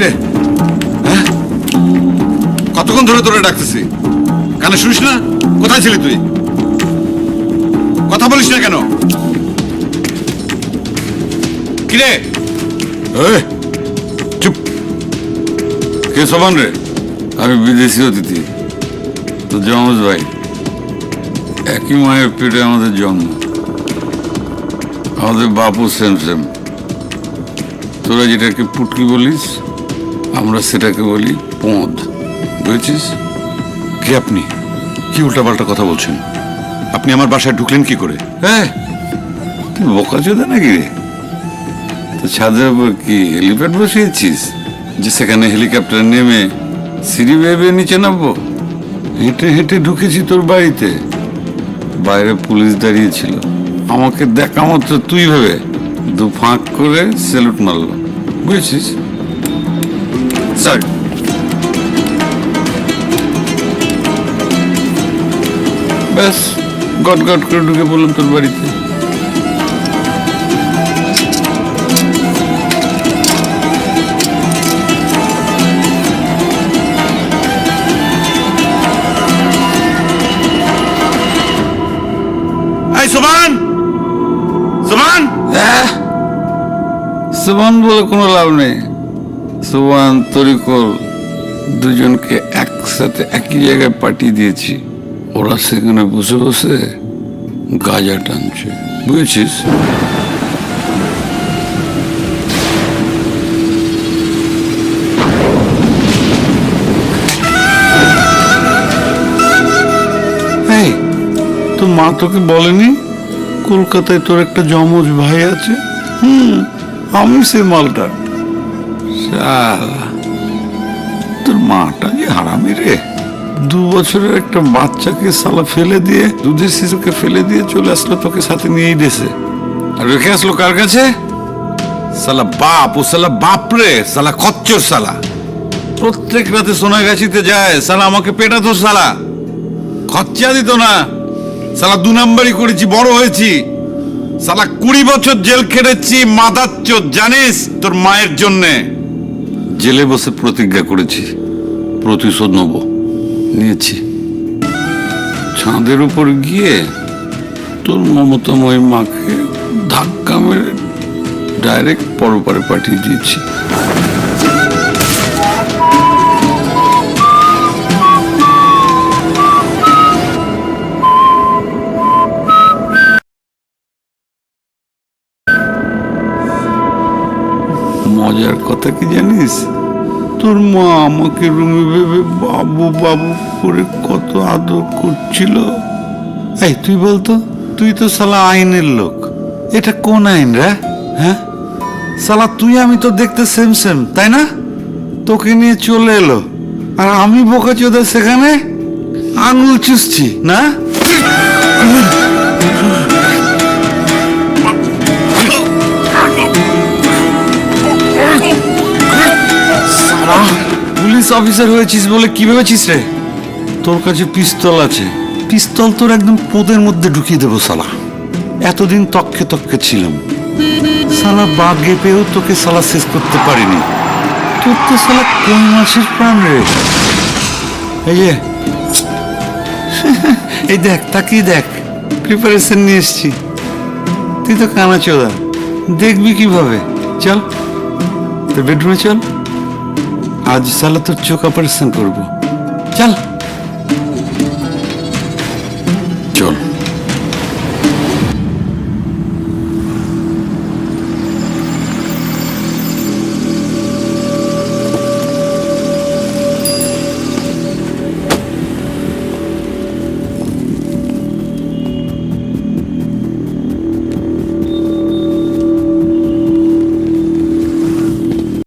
কিরে, হ্যাঁ? কতক্ষণ ধরে তোরে ডাকতেছি, কানে শুনিস না? কোথায় ছিলি তুই? কথা বলিস না কেন? কিরে, চুপ। কে সোমান রে? আমি বিদেশি অতিথি, তো জমজ ভাই। একই মায়ের পেটে আমাদের জন্ম, আমাদের বাপু সেম সেম। তোরা যেটাকে পুটকি বলিস, আমরা সেটাকে বলি পোঁদ, বুঝেছিস? কে আপনি? কি উল্টাপাল্টা কথা বলছেন? আপনি আমার বাসায় ঢুকলেন কি করে? হ্যাঁ, তুই বোকাচোদা নাকি রে? তো ছাদের উপর কি হেলিপ্যাড বসিয়েছিস যে সেখানে হেলিকপ্টার নেমে সিঁড়ি বেয়ে বেয়ে নিচে নামবো? হেঁটে হেঁটে ঢুকেছি তোর বাড়িতে, বাইরে পুলিশ দাঁড়িয়েছিল, আমাকে দেখা মাত্র তুই ভেবে দু ফাঁক করে স্যালুট মারলো, বুঝেছিস? স্যার, ব্যাস গট গট করে ঢুকে পড়লাম তোর বাড়িতে। এই সোমান, সোমান! সুবান বলে কোনো লাভ নেই। সুবান তরিকুল দুজনকে একসাথে একই জায়গায় পাঠিয়ে দিয়েছি, ওরা সেখানে বসে বসে গাঁজা টানছে, বুঝেছিস? এই, তোর মা তোকে বলেনি কলকাতায় তোর একটা জমজ ভাই আছে? আমি সে মালটা। শালা, তোর মাটা যে হারামি রে। 2 বছরের একটা বাচ্চাকে সালা ফেলে দিয়ে, দুধের শিশুকে ফেলে দিয়ে চলে আসলো তোকে সাথে নিয়েই দেশে। আর রেখে আসলো কার কাছে? সালা বাপ, ও সালা বাপ রে, সালা খচ্চর সালা। প্রত্যেক রাতে সোনাগাছিতে যায়, সালা আমাকে পেটাতো, সালা খরচা দিত না। সালা 2 নাম্বারই করেছি, বড় হয়েছি। সালা 20 বছর জেল খেটেছি, মাদাচ্চোদ, জানিস? তোর মায়ের জন্যে জেলে বসে প্রতিজ্ঞা করেছি, প্রতিশোধ নেব, নিয়েছি। ছাদের উপর গিয়ে তোর মমতাময় মাকে ধাক্কা মেরে ডাইরেক্ট পরপারে পাঠিয়ে দিয়েছি। মজার কথা কি জানিস? তোর মা আমাকে রুমে ভেবে বাবু বাবু করে কত আদর করছিল। এই তুই বলতো, তুই তো শালা আইনের লোক, এটা কোন আইন রে? হ্যাঁ শালা, তুই আমি তো দেখতে সেম সেম, তাই না? তোকে নিয়ে চলে এলো, আর আমি বোকাচোদা সেখানে আঙুল চুষছি না। পুলিশ অফিসার হয়েছিস বলে কি ভেবেছিস রে? তোর কাছে পিস্তল আছে, পিস্তল তোর একদম পোদের মধ্যে ঢুকিয়ে দেবো শালা। এতদিন তককে তককে ছিলাম, শালা বাগে পেয়েও তোকে শালা শেষ করতে পারিনি। তোর তো শালা কোন মাসের প্রাণ রে। এই যে এই দেখ, তাকিয়ে দেখ, প্রিপারেশন নিয়ে এসছি। তুই তো কানাচোদা, দেখবি কিভাবে? চল তোর বেডরুমে চল, আজ শালা তোর চোখ অপারেশন করবো, চল।